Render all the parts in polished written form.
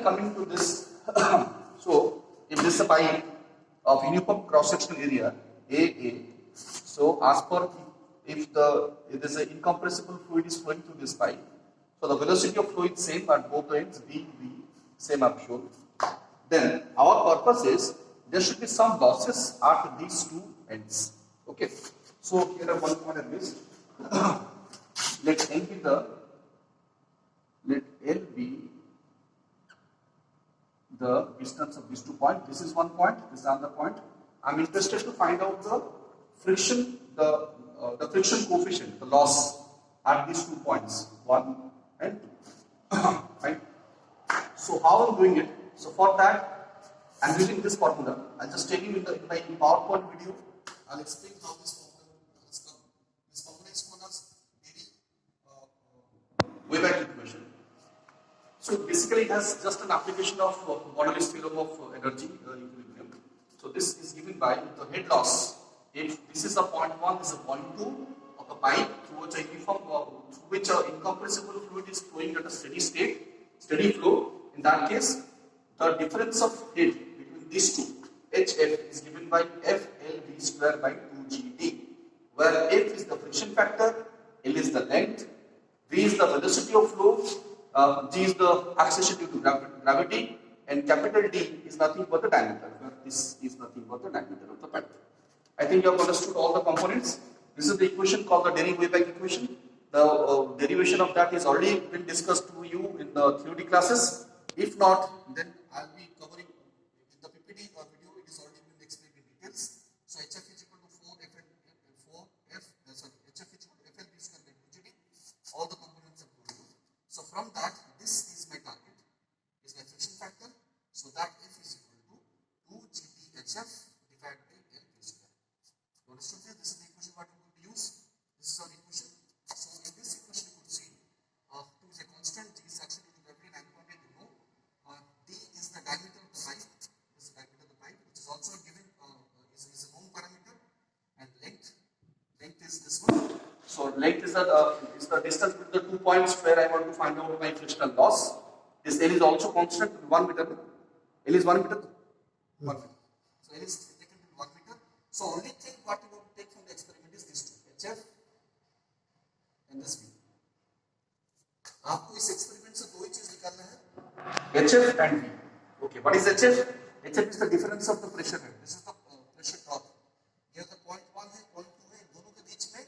coming to this, so if this is a pipe of uniform cross-sectional area AA, so as per if there is an incompressible fluid is flowing through this pipe, so the velocity of flow is same at both ends, V, same I've shown. Then our purpose is there should be some losses at these two ends. Okay. So here are one point of this. Let L be the distance of these 2 points. This is one point, this is another point. I'm interested to find out the friction, the friction coefficient, the loss at these 2 points, 1 and 2. Right? So how I'm doing it? So for that, I'm using this formula. I'll just take you in my PowerPoint video. I'll explain how this formula has come. This formula is known as Weber equation. So basically, it has just an application of modulus theorem of energy equilibrium. So this is given by the head loss. If this is a point 1, this is a point 2 of a pipe through which a uniform, through which an incompressible fluid is flowing at a steady state, steady flow. In that case, the difference of head between these two, HF, is given by FLV square by 2GD, where F is the friction factor, L is the length, V is the velocity of flow, G is the acceleration due to gravity, and capital D is nothing but the diameter, where this is nothing but the diameter of the pipe. I think you have understood all the components. This is the equation called the Dering-Weber equation. The derivation of that is already been discussed to you in the theory classes. If not, then I'll be covering in the PPT or video. It is already been explained in details. So HF is equal to 4F HF is equal to FLV square by 2GD. All the components are told you. So from that, this is my target, is my friction factor. So that F is equal to 2GD HF divided by LV square. You understood this? This is the equation what we going to use. This is our equation. So in this equation you could see 2 is a constant, G is actually every 9.8 you know. D is the diameter of the pipe. This is the diameter of the pipe, which is also given is a known parameter, and length is this one. So length is the distance between the 2 points where I want to find out my frictional loss. This L is also constant, 1 meter. L is 1 meter. 1 meter. So L is taken to 1 meter. So only thing what you want to take from the experiment is this two, HF and this V. आपको इस experiment से दो ही चीज निकालना है, HF and V. Okay, what is HF? HF is the difference of the pressure head. This is the pressure drop. Here the point 1 है, point 2 है, दोनों के बीच में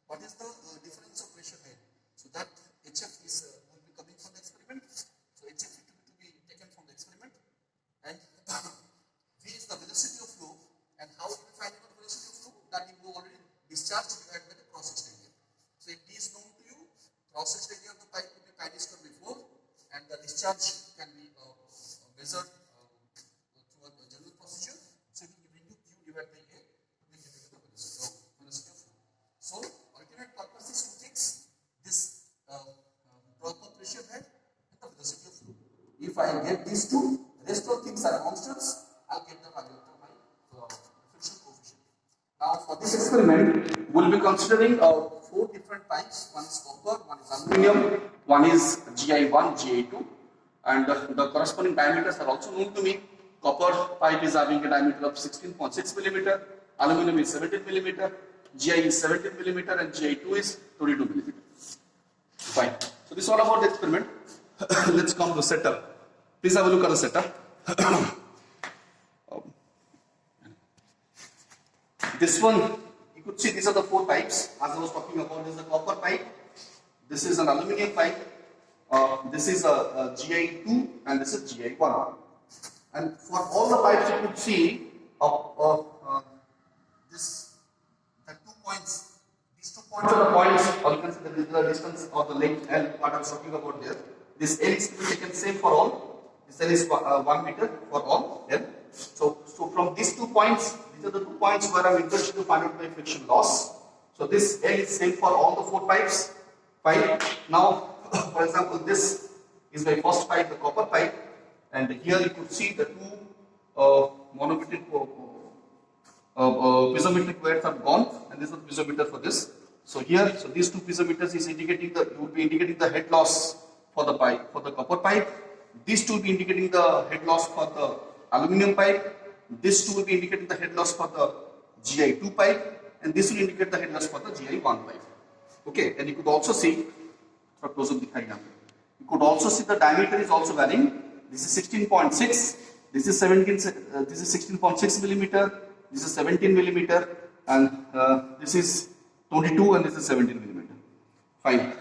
what is the difference of pressure head? So that HF is will be coming from the experiment. So HF to be taken from the experiment, and V is the velocity of flow. And how do we find the velocity of flow? That you already discharged divided by the cross-section area. So if D is known to you, cross-section area of the pipe will be pi d square by 4, and the discharge can be measured through a general procedure. So it will bring you Q divided by A, will give you the velocity of flow. So ultimate purpose is two things: this proper pressure head and the velocity of flow. If I get these two, rest of things are constants. I'll get the value of my friction coefficient. Now for this experiment, we'll be considering 4 different pipes. One is copper, one is aluminum, one is GI1, GI2, and the corresponding diameters are also known to me. Copper pipe is having a diameter of 16.6 millimeter, aluminum is 17 millimeter, GI is 17 millimeter, and GI2 is 22 millimeter. Fine. So this is all about the experiment. Let's come to the setup. Please have a look at the setup. This one, you could see these are the 4 pipes. As I was talking about, this is a copper pipe, this is an aluminum pipe, this is a GI2, and this is GI1. And for all the pipes, you could see the 2 points. These 2 points are the points, or you can say the distance or the length L, what I was talking about there. This L is to be taken same for all. This L is 1 meter for all L. So from these 2 points, these are the 2 points where I'm interested to find out my friction loss. So this L is same for all the 4 pipes. Fine. Now, for example, this is my first pipe, the copper pipe, and here you could see the 2 monometric piezometric wires are gone, and this is the piezometer for this. So here, these 2 piezometers is indicating will be indicating the head loss for the pipe, for the copper pipe, These two will be indicating the head loss for the aluminum pipe. This two will be indicating the head loss for the GI2 pipe, and this will indicate the head loss for the GI1 pipe. Okay, and you could also see, close up the you could also see the diameter is also varying. This is 16.6, this is 16.6 millimeter, this is 17 millimeter, and this is 22, and this is 17 millimeter. Fine.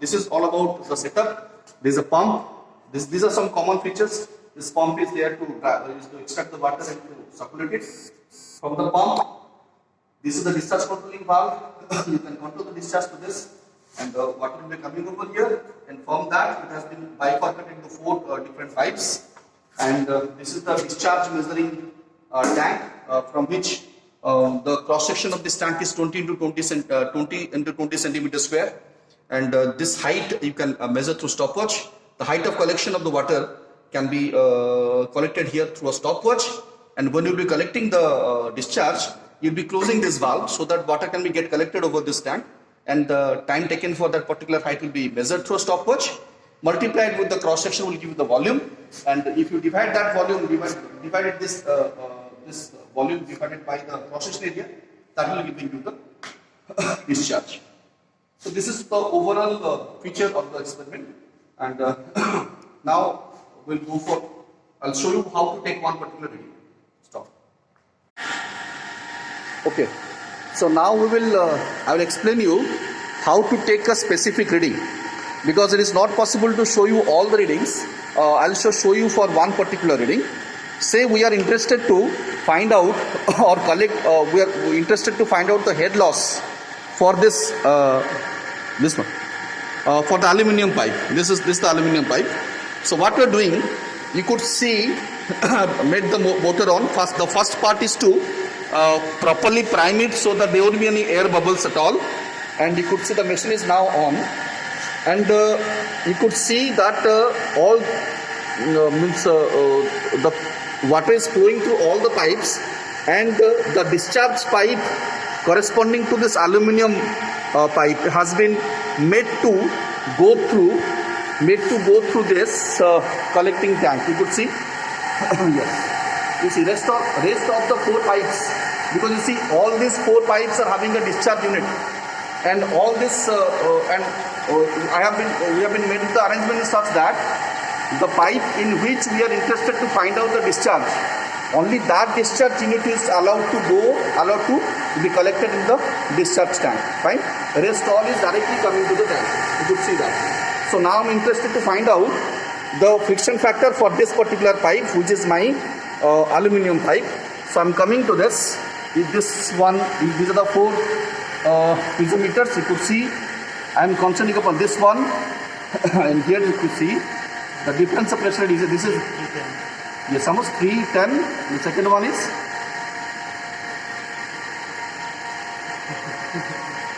This is all about the setup. There is a pump. These are some common features. This pump is there to extract the water and to circulate it from the pump. This is the discharge controlling valve. You can control the discharge to this, and water will be coming over here. And from that, it has been bifurcated into 4 different pipes. And this is the discharge measuring tank, from which the cross section of this tank is 20 into 20 centimeters square. And this height you can measure through stopwatch. The height of collection of the water can be collected here through a stopwatch. And when you will be collecting the discharge, you will be closing this valve so that water can be collected over this tank. And the time taken for that particular height will be measured through a stopwatch. Multiplied with the cross section will give you the volume. And if you divide that volume, divided this volume divided by the cross section area, that will give you the discharge. So this is the overall feature of the experiment. And now we'll go for, I'll show you how to take one particular reading. Stop. Okay. So now I will explain you how to take a specific reading, because it is not possible to show you all the readings. I'll show you for one particular reading. Say we are interested to find out or collect, we are interested to find out the head loss for this one, for the aluminium pipe. This is the aluminium pipe. So what we are doing, you could see, made the motor on. The first part is to properly prime it so that there won't be any air bubbles at all. And you could see the machine is now on, and you could see that the water is flowing through all the pipes, and the discharge pipe corresponding to this aluminium pipe has been made to go through this collecting tank. You could see. Yes. You see rest of the 4 pipes, because you see all these 4 pipes are having a discharge unit, and all this we have been made the arrangement such that the pipe in which we are interested to find out the discharge, only that discharge unit is allowed to be collected in the discharge tank. Fine. Rest all is directly coming to the tank. You could see that. So now I'm interested to find out the friction factor for this particular pipe, which is my aluminium pipe. So I'm coming to this. This one, these are the 4 piezometers. You could see I'm concentrating upon this one, and here you could see the difference of pressure is, this is 310. Yes, almost 310. The second one is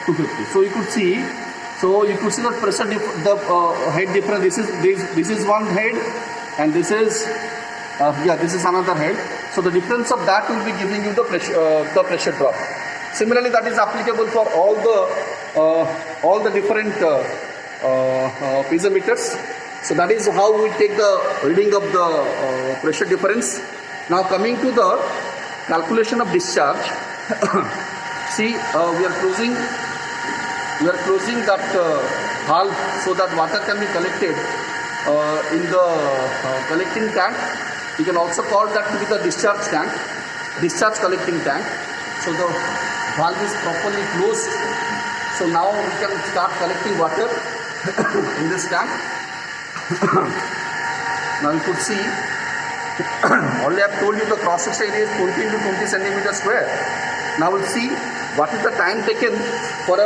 250. So you could see the pressure, the head difference. This is one head, and this is this is another head. So the difference of that will be giving you the pressure drop. Similarly, that is applicable for all the different piezometers. So that is how we take the reading of the pressure difference. Now coming to the calculation of discharge. See, we are closing that valve so that water can be collected in the collecting tank. You can also call that to be the discharge collecting tank. So the valve is properly closed. So now we can start collecting water in this tank. Now you could see, already I have told you the cross section area is 20 into 20 centimeters square. Now we'll see what is the time taken for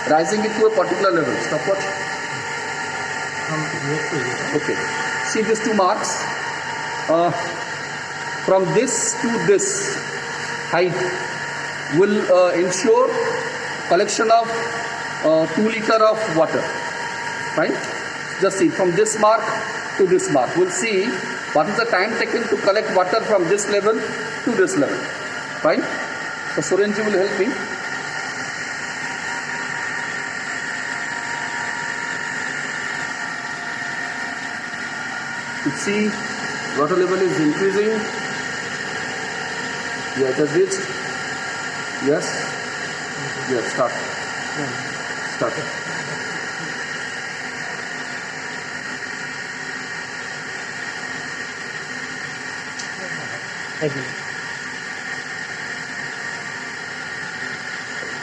rising it to a particular level. Stopwatch. Okay. See these 2 marks. From this to this height will ensure collection of 2 liter of water. Right? Just see from this mark to this mark. We'll see what is the time taken to collect water from this level to this level. Right? So Surenji will help me. You see, water level is increasing. Yeah, it has reached. Yes. Yes. Start. Start. Thank you.